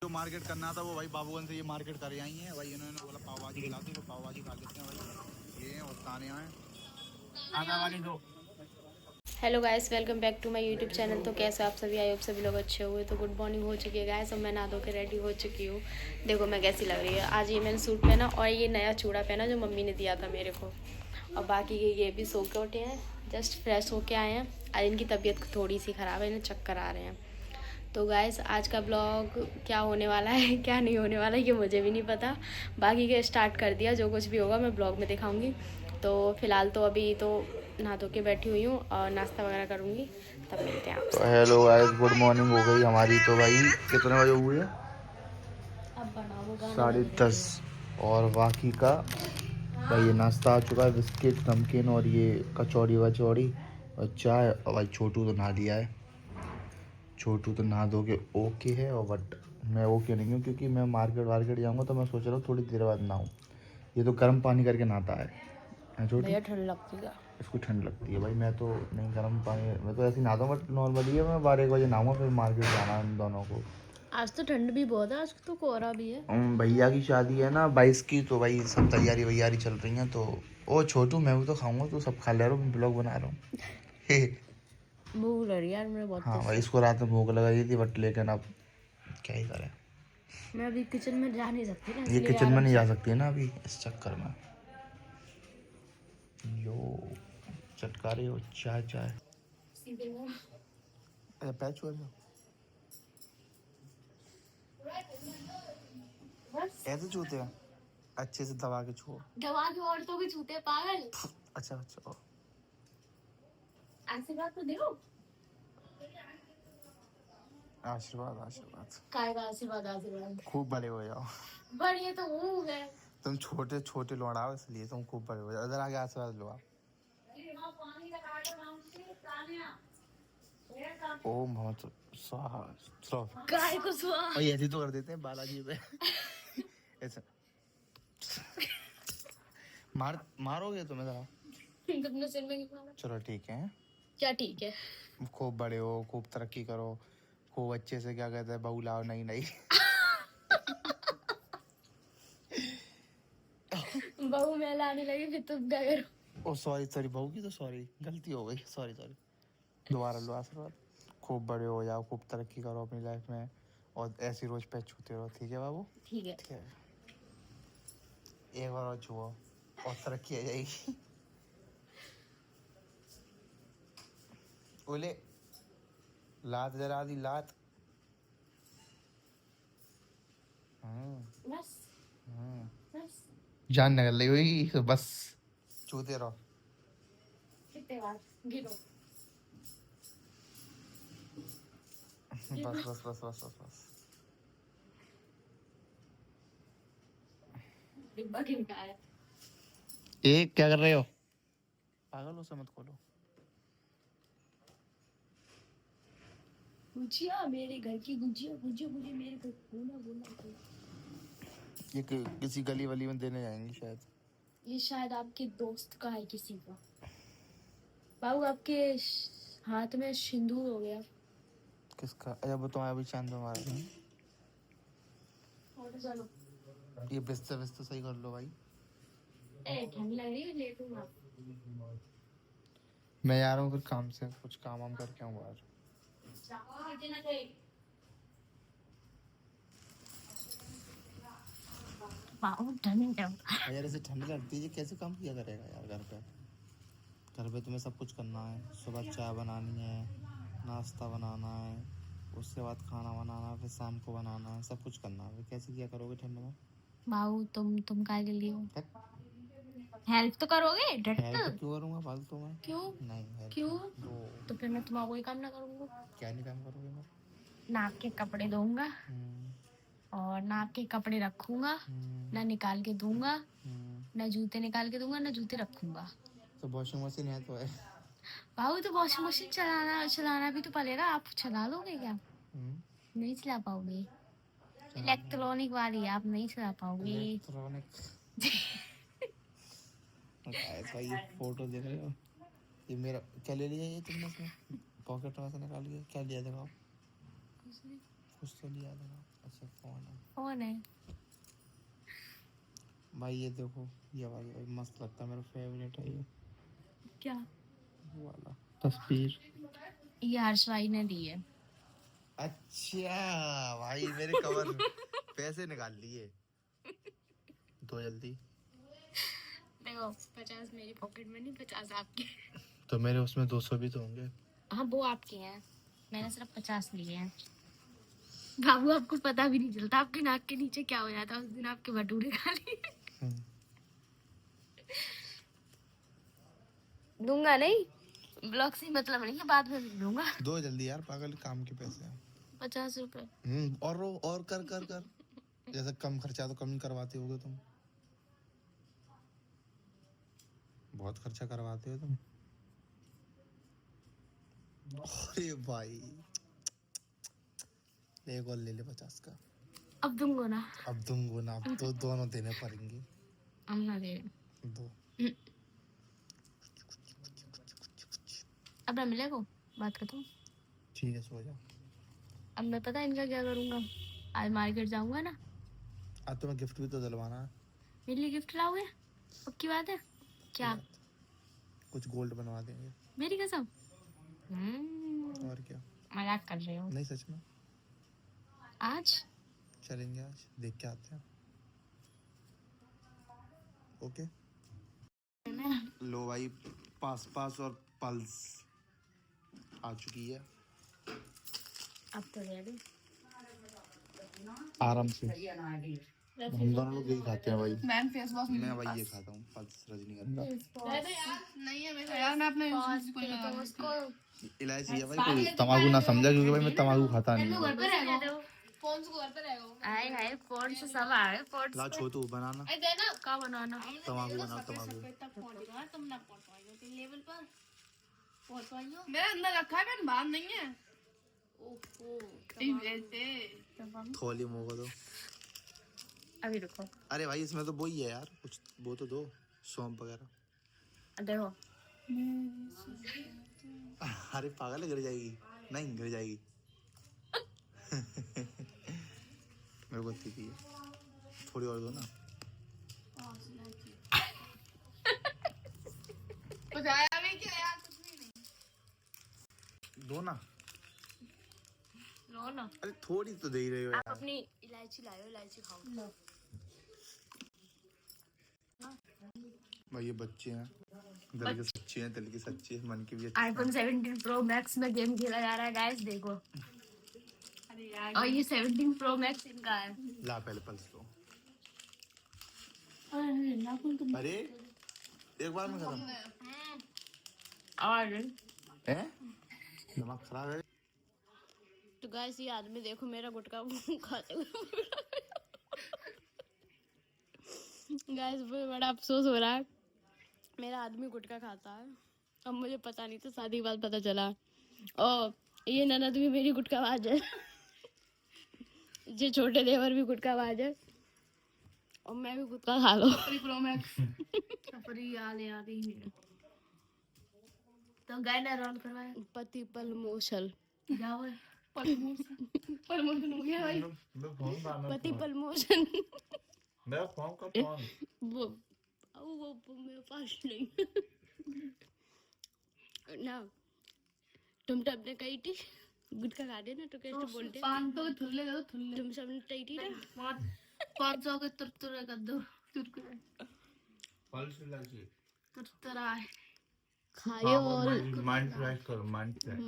छोटू market करना था, वो भाई बाबूगंज से ये मार्केट कर आई है भाई। इन्होंने बोला पाव भाजी खिलाते, तो पाव भाजी खा लेते हैं भाई। ये और ताने आए आधा वाली दो। Hello guys, welcome back to my YouTube channel. तो कैसे आप सभी, आई होप सभी लोग अच्छे हुए। तो गुड मॉर्निंग हो चुकी है गाइस, और मैं नहा धो के रेडी हो चुकी हूँ। देखो मैं कैसी लग रही है। आज ये मैंने सूट पहना और ये नया चूड़ा पहना जो मम्मी ने दिया था मेरे को। और बाकी ये भी सो के उठे हैं, जस्ट फ्रेश होके आए हैं। आज इनकी तबीयत थोड़ी सी ख़राब है, इन्हें चक्कर आ रहे हैं। तो गाइस आज का ब्लॉग क्या होने वाला है क्या नहीं होने वाला है ये मुझे भी नहीं पता। बाकी के स्टार्ट कर दिया, जो कुछ भी होगा मैं ब्लॉग में दिखाऊंगी। तो फिलहाल तो अभी तो नहा धो के बैठी हुई हूँ और नाश्ता वगैरह करूँगी, तब मिलते हैं आपसे। हेलो गाइस, गुड मॉर्निंग हो गई हमारी। तो भाई कितने बजे हुए हैं? अब बनाओ 10:30। और बाकी का भाई ये नाश्ता आ चुका है, बिस्किट नमकीन और ये कचौड़ी वचौड़ी और चाय। और भाई छोटू तो नहा लिया है। छोटू तो नहा धो के ओके है, और बट मैं ओके नहीं हूँ क्योंकि मैं मार्केट जाऊँगा, तो मैं सोच रहा हूँ थोड़ी देर बाद नहाऊँ। ये तो गर्म पानी करके नहाता है छोटू। भैया ठंड लगती है। इसको ठंड लगती है भाई। मैं तो नहीं गर्म पानी, मैं तो ऐसे ही नहाता हूँ, बट नॉर्मली है। मैं 12-1 बजे नहाऊंगा, फिर मार्केट जाना है इन दोनों को। आज तो ठंड भी बहुत है, आज तो कोहरा भी है। भैया की शादी है ना 22 की, तो भाई सब तैयारी वैयारी चल रही है। तो ओ छोटू, मैं भी तो खाऊंगा, तो सब खा ले रहा हूँ, ब्लॉग बना रहा हूँ। भूख लग रही है यार मुझे बहुत हाँ तेज भाई, से। इसको रात में भूख लगाई थी, बट लेकिन अब क्या ही करें। मैं अभी किचन में जा नहीं सकती ना, ये इसलिए किचन में आराम नहीं से। जा सकती है ना अभी, इस चक्कर में। यो चटका रही हो चाय चाय। अरे पैच हुआ है। बस ऐसे छूते हैं, अच्छे से दबा के छुओ। दवा के औरतों के छूते पागल। अच्छा अच्छा। आशीर्वाद तो दो। आशीर्वाद आशीर्वाद। काय का आशीर्वाद? आशीर्वाद खूब बड़े हो जाओ। बढ़िया तो हूँ मैं। तुम छोटे छोटे लौड़ा हो, इसलिए तुम खूब बड़े हो जाओ। इधर आगे आशीर्वाद लो आप। ओम भगवत स्वाहा। गाय को सुहा। और ये ऐसे तो कर देते हैं बालाजी पे। ऐसा मारोगे तुम्हें जरा। तुमने सिर में क्यों मारा? चलो ठीक है। क्या ठीक है? खूब बड़े हो, खूब तरक्की करो, खूब अच्छे से, क्या कहते हैं, बहू लाओ नई नई। बहू मैं लाने लगी फिर तुम क्या करो? ओ सॉरी सॉरी, बहू की तो सॉरी, गलती हो गई, सॉरी सॉरी। दोबारा लो आशीर्वाद। खूब बड़े हो जाओ, खूब तरक्की करो अपनी लाइफ में, और ऐसे रोज पैच छूते रहो, ठीक है बाबू? ठीक है। ठीक है। एक बार और छुओ और तरक्की आ जाएगी। बोले लात जरा दी लात। बस बस। जान निकल रही हुई, तो बस छूते रहो। कितने बार गिनो? बस बस बस बस बस बस। डिब्बा किन का है? एक क्या कर रहे हो? पागल हो, मत खोलो। गुजिया मेरे घर की गुजिया, गुजिया गुजिया मेरे घर बोला बोला। ये किसी गली वली में देने जाएंगे शायद। ये शायद आपके दोस्त का है, किसी का। बाबू आपके हाथ में सिंदूर हो गया। किसका? अरे वो तुम्हारा भी चांद हमारा। और चलो। ये बिस्तर बिस्तर सही कर लो भाई। ठंड लग रही है, लेटूंगा। मैं जा रहा हूँ फिर काम से, कुछ काम वाम करके आऊँ बाहर। यार ऐसे ठंड लगती है, कैसे काम किया करेगा यार घर पे? घर पे तुम्हें सब कुछ करना है। सुबह चाय बनानी है, नाश्ता बनाना है, उसके बाद खाना बनाना है, फिर शाम को बनाना है, सब कुछ करना है। फिर कैसे किया करोगे ठंड में? बाबू तुम काय के लिए हो? हेल्प तो करोगे? हेल्प क्यों करूँगा फालतू में? क्यों? नहीं हेल्प क्यों? दो। तो फिर मैं तुम्हारा कोई काम ना करूंगा? क्या नहीं काम करोगे मैं? नाप के कपड़े धोऊंगा और नाप के कपड़े रखूंगा, ना निकाल के दूंगा, ना जूते निकाल के दूंगा, ना जूते रखूंगा। तो वॉशिंग मशीन है तो है। बाबू तो वॉशिंग मशीन चलाना भी तो पड़ेगा। आप चला लोगे क्या? नहीं चला पाओगे। इलेक्ट्रॉनिक वाली आप नहीं चला पाओगे। इलेक्ट्रॉनिक। गाइस भाई ये फोटो देख रहे हो? ये मेरा क्या ले लिया ये तुमने इसमें? पॉकेट में से निकाल के क्या लिया? दिखाओ। कुछ तो लिया, दिखाओ। अच्छा फोन। कौन है? भाई ये देखो, ये वाला भाई मस्त लगता है, मेरा फेवरेट है ये क्या? वो वाला तस्वीर। ये हर्ष भाई ने दी है। अच्छा भाई मेरे कवर पैसे निकाल लिए, दो जल्दी। देखो 50 मेरी पॉकेट में नहीं, 50 आपके। तो मेरे उसमें 200 भी तो होंगे। हाँ वो आपके हैं, मैंने सिर्फ 50 लिए हैं। बाबू आपको पता भी नहीं चलता आपके नाक के नीचे क्या हो जाता है। उस दिन आपके भटूरे खा लिए। दूंगा नहीं, ब्लॉग से ही मतलब नहीं है, बाद में दूंगा। दो जल्दी यार, पागल, काम के पैसे हैं। 50 रुपए। और कर कर कर जैसे कम खर्चा तो कम ही करवाते होगे तुम, बहुत खर्चा करवाते हो तुम। अरे भाई एक और ले ले 50 का। अब दूंगा ना। अब दूंगा ना, अब तो दोनों देने पड़ेंगे। हम ना दे। दो। अब ना मिलेगा, बात करता हूँ। ठीक है, सो जाओ। अब मैं पता है इनका क्या करूंगा, आज मार्केट जाऊंगा ना। आज तुम्हें गिफ्ट भी तो दिलवाना है। मेरे लिए गिफ्ट लाओगे? पक्की बात है? क्या? कुछ गोल्ड बनवा देंगे। मेरी कसम। और क्या, मजाक कर रहे हो? नहीं सच में। आज चलेंगे, आज देख के आते हैं। ओके। लो भाई, पास पास और पल्स आ चुकी है। अब तो रेडी। आराम से हम दोनों लोग यही खाते हैं भाई। मैं भाई ये खाता हूँ, पल्स रजनीगंधा। नहीं है मेरा यार, मैं अपने उसको इलायची है भाई, कोई तम्बाकू ना समझा, क्योंकि भाई मैं तम्बाकू खाता नहीं हूँ। फोन से घर पे रहेगा। आए हाय फोन से सब आ गए। फोन ला छोटू बनाना, अरे देना का बनाना? तम्बाकू बनाओ, तम्बाकू। तक पहुंच गया, तुम ना पहुंच पाएंगे लेवल पर। पहुंच पाएंगे मेरे अंदर रखा है, मैंने बाहर नहीं है। ओहो वैसे थोली मोको दो। अभी रुको, अरे भाई इसमें तो वही है यार, कुछ वो तो दो, सौंफ वगैरह। देखो अरे पागल है, गिर जाएगी। नहीं गिर जाएगी। मेरे को इतनी चाहिए, थोड़ी और दो ना। कुछ आया भी क्या यार, कुछ भी नहीं। दो ना, लो ना। अरे थोड़ी तो दे ही रहे हो आप यार। अपनी इलायची लाओ, इलायची खाओ। भाई ये बच्चे हैं, दिल के सच्चे हैं, दिल की सच्ची है, मन की भी अच्छी। आईफोन 17 प्रो मैक्स में गेम खेला जा रहा है गाइस, देखो। अरे यार और ये 17 प्रो मैक्स इनका है। ला पहले पल्स लो। अरे एक बार में खत्म और है, दिमाग खराब है। तो गाइस ये आदमी देखो मेरा गुटखा खाते हुए। गाइस मुझे बड़ा अफसोस हो रहा है, मेरा आदमी गुटखा खाता है। अब मुझे पता नहीं था, शादी के बाद पता चला। और ये ननद भी मेरी गुटखाबाज है। ये छोटे देवर भी गुटखाबाज है, और मैं भी गुटखा खा लो। प्रो मैक्स सफरी याद याद ही नहीं। तो गाय ना रोल करवाए पति पलमोशल जाओ प्रमोशन हो गया भाई। पति पलमोशन। मेरा फोन का फोन वो मेरे पास नहीं। ना तुम तो अपने कही थी गुटखा खा देना, तो कैसे बोलते 500 थुल्ले दो, थुल्ले तुम सबने कही थी ना। 500 के तुरतुरे कर दो, तुरतुरे पल्स इलायची तुरतुरा है। खाए और माइंड फ्रेश करो, माइंड फ्रेश।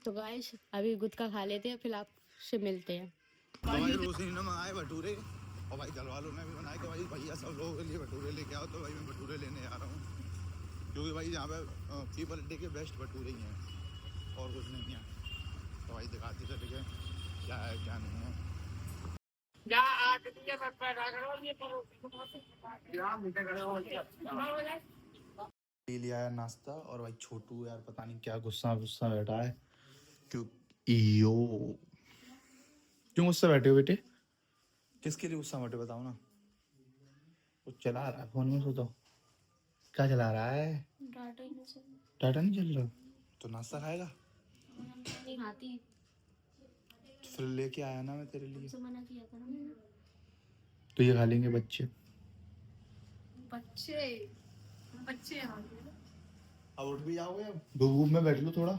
तो गाइस अभी गुटखा खा लेते हैं, फिर आपसे मिलते हैं। भाई रोशनी ने मंगाए भटूरे, और भाई घर वालों ने भी बनाए कि भाई भैया सब लोगों के लिए भटूरे लेके आओ। तो भाई मैं भटूरे लेने आ रहा हूँ, क्योंकि भाई यहाँ पे पीपल डे के बेस्ट भटूरे ही हैं, और कुछ नहीं है। तो भाई दिखाते चले क्या है क्या नहीं है। ले लिया है नाश्ता, और भाई छोटू यार पता नहीं क्या गुस्सा गुस्सा बैठा है। क्यों यो क्यों गुस्सा बैठे हो बेटे? किसके लिए गुस्सा बैठे बताओ ना। कुछ चला रहा है फोन में, सो तो क्या चला रहा है? डाटा नहीं चल रहा, तो नाश्ता खाएगा? नहीं खाती। इसलिए लेके आया ना मैं तेरे लिए। तो मना किया था ना मैंने। तो ये खा लेंगे बच्चे। बच्चे बच्चे यहाँ अब उठ भी जाओगे? अब धूप में बैठ लो थोड़ा,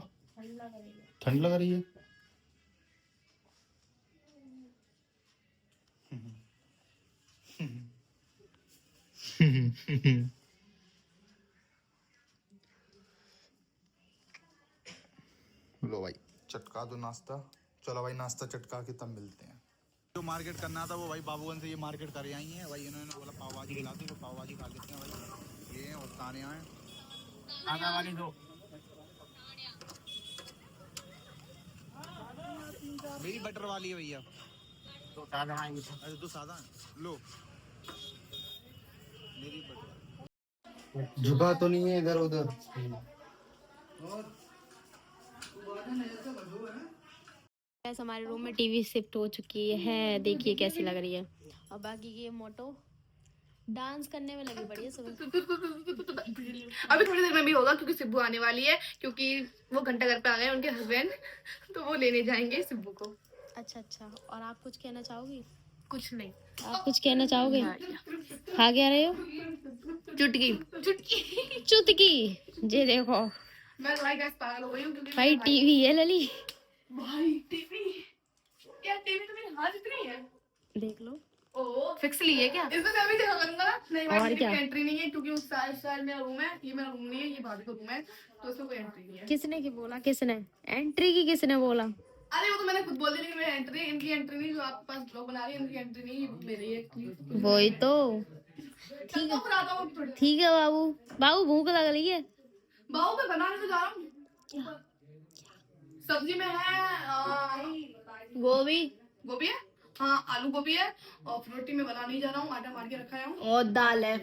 ठंड लग रही है। लो भाई चटका दो नाश्ता। चलो भाई नाश्ता चटका के तब मिलते हैं। जो मार्केट करना था वो भाई बाबूगंज से ये मार्केट कर आई हैं भाई। इन्होंने बोला पाव भाजी खिला दो तो पाव भाजी खा लेते हैं भाई। ये और ताने आए आधा वाली दो। मेरी बटर वाली है भैया। तो सादा आएंगे। अच्छा तो सादा है लो। मेरी बटर झुका तो नहीं है इधर उधर। गैस हमारे रूम में टीवी शिफ्ट हो चुकी है, देखिए कैसी लग रही है। और बाकी की ये मोटो डांस करने में लगी पड़ी है सुबह। अभी थोड़ी देर में भी होगा क्योंकि सिब्बू आने वाली है, क्योंकि वो घंटा घर पे आ गए उनके हस्बैंड, तो वो लेने जाएंगे सिब्बू को। अच्छा और आप कुछ कहना चाहोगी? कुछ नहीं। आप कुछ कहना चाहोगे? खा क्या रहे हो? चुटकी चुटकी। जे देखो मैं भाई गैस पागल हो गई हूँ क्योंकि भाई टीवी है लली। भाई टीवी क्या, टीवी तो मेरे हाथ इतनी है, देख लो। ओ फिक्स ली है क्या? इसमें मैं भी देखा करूंगा ना। नहीं और भाई क्या? एंट्री नहीं है क्योंकि उस साइड मेरा रूम है, ये मेरा रूम नहीं है, ये भाभी का रूम है, तो उसमें कोई एंट्री नहीं है। किसने की बोला? किसने एंट्री की किसने बोला? अरे वो तो मैंने खुद बोल दी कि मेरी एंट्री, इनकी एंट्री नहीं, जो आपके पास ब्लॉग बना रही है इनकी एंट्री नहीं, ये मेरी है। वही तो। ठीक है बाबू। बाबू भूख लग रही है। बाबू मैं बनाने तो जा रहा हूँ। सब्जी में है गोभी है, हाँ आलू गोभी है, और रोटी में बना नहीं जा रहा हूँ, आटा मार के रखा है और दाल है।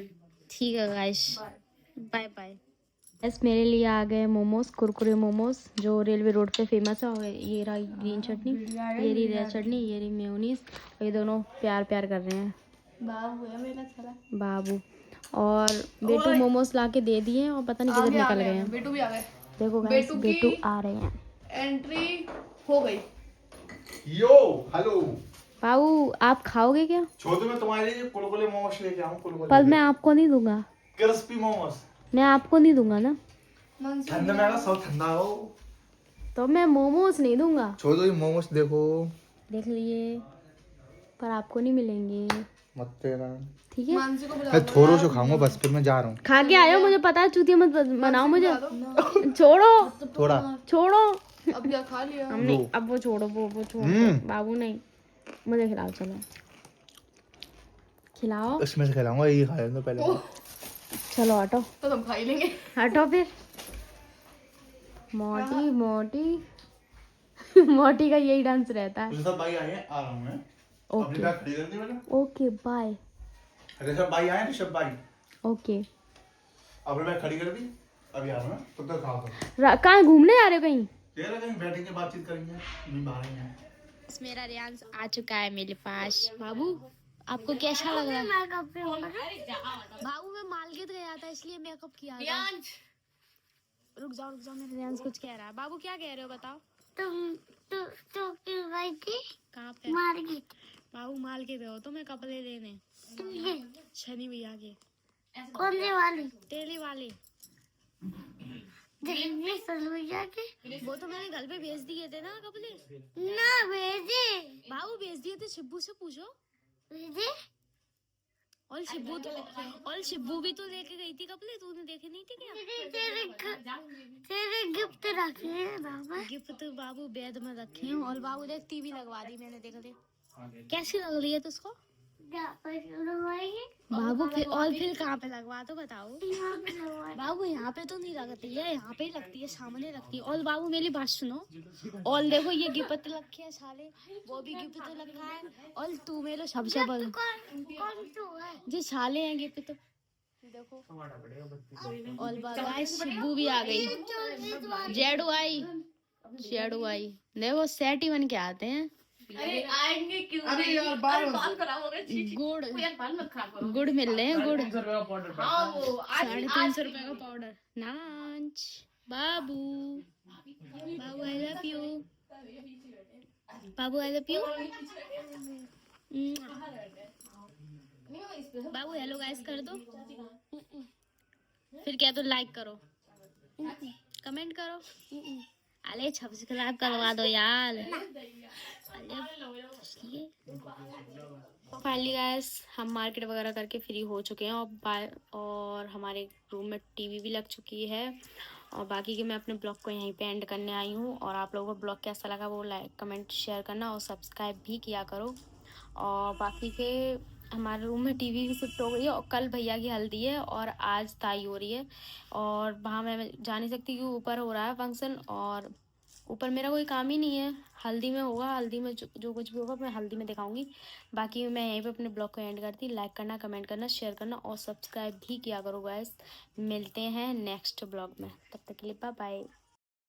ठीक है गाइस, बाय बाय। बस मेरे लिए आ गए मोमोज, कुरकुरे मोमोज जो रेलवे रोड पे फेमस है। और ये रही ग्रीन चटनी, ये रही रेड चटनी, ये रही मेयोनीज, और ये दोनों प्यार प्यार कर रहे हैं। बाबू है मेरा साला। बाबू और बेटू मोमोज ला के दे दिए और पता नहीं किधर निकल गए हैं। बेटू भी आ गए। देखो गाइस बेटू आ रहे हैं। एंट्री हो गई। यो हेलो बाबू आप खाओगे क्या? छोटू मैं तुम्हारे लिए कुलकुले मोमोज लेके आऊं। कुलकुले पर मैं आपको नहीं दूंगा। क्रिस्पी मोमोज मैं आपको नहीं दूंगा ना। ठंडा में सब ठंडा हो तो मैं मोमोज नहीं दूंगा। छोटू ये मोमोज देखो, देख लिए, पर आपको नहीं मिलेंगे। मत तेरा ठीक है, मैं थोड़ा सा खाऊंगा बस, फिर मैं जा रहा हूँ। खा के आयो, मुझे पता है चूतिया मत बनाओ मुझे। छोड़ो थोड़ा छोड़ो। अब क्या खा लिया हमने अब वो छोड़ो, वो छोड़ो। बाबू नहीं, मुझे खिलाओ, चलो खिलाओ। इसमें से खिलाऊंगा, ये खा लेना पहले। चलो हटो, तो हम खा ही लेंगे। हटो फिर। मोटी मोटी का यही डांस रहता है। सब भाई आए हैं, आ रहा हूँ मैं। Okay okay bye. ऋषभ भाई आए, ऋषभ भाई ओके। अपने बैग खड़ी कर दी, अभी आ रहा हूँ। तब तक खाओ। कहाँ घूमने जा रहे हो? कहीं कहीं बैठेंगे, बातचीत करेंगे, नहीं बाहर ही हैं। मेरा रियांश आ चुका है मेरे पास। बाबू आपको कैसा लग रहा है? बाबू मैं मालगीत गया था इसलिए मेकअप किया था। रुक जाओ मेरा रियांश कुछ कह रहा है। बाबू क्या कह रहे हो बताओ? कहाँ पे? मालगीत। बाबू मालगीत हो तो मैं कपड़े लेने शनि भैया के। कौन सी वाली? तेली वाली। वो तो मैंने घर पे भेज दिए थे ना कपड़े। ना भेजे बाबू, भेज दिए थे। शिब्बू से पूछो। भेजे? और शिब्बू भी तो लेके गई थी कपड़े, तूने देखे नहीं थे क्या? तेरे गिफ्ट रखे हैं बाबा। गिफ्ट तो बाबू बेड में रखे हैं। और बाबू देख टीवी लगवा दी मैंने, देख ले कैसी लग रही है तुझको? बाबू फिर कहाँ पे लगवा तो बताओ। बाबू यहाँ पे तो नहीं लगती है, यहाँ पे ही लगती है, सामने लगती है। और बाबू मेरी बात सुनो, और देखो ये गिफ्ट रखे है साले, वो भी गिफ्ट तो रखा है। और तू मेरे सबसे बड़ा जी साले हैं गिफ्ट तो देखो। और गाइस शिब्बू भी आ गई। जेडू आई देखो, सेट ही बन के आते हैं। अरे आएंगे क्यों? अरे यार बाल खराब हो गए। गुड़ मिल रहे हैं, गुड़। हाँ वो 350 रुपए का पाउडर। नाच बाबू, आई लव यू। बाबू आई लव यू। बाबू हेलो गाइस कर दो, फिर क्या तो लाइक करो, कमेंट करो, अरे सब्सक्राइब करवा दो यार। फाइनली गाइस हम मार्केट वगैरह करके फ्री हो चुके हैं और हमारे रूम में टीवी भी लग चुकी है। और बाकी के मैं अपने ब्लॉग को यहीं पे एंड करने आई हूँ। और आप लोगों को ब्लॉग कैसा लगा वो लाइक कमेंट शेयर करना और सब्सक्राइब भी किया करो। और बाकी के हमारे रूम में टीवी भी शिफ्ट हो गई है और कल भैया की हल्दी है और आज ताई हो रही है। और वहाँ मैं जा नहीं सकती क्योंकि ऊपर हो रहा है फंक्शन और ऊपर मेरा कोई काम ही नहीं है। हल्दी में होगा, हल्दी में जो कुछ भी होगा मैं हल्दी में दिखाऊंगी। बाकी मैं यहीं पे अपने ब्लॉग को एंड करती। लाइक करना, कमेंट करना, शेयर करना और सब्सक्राइब भी किया करो गाइस। मिलते हैं नेक्स्ट ब्लॉग में, तब तक के लिए बाय बाय।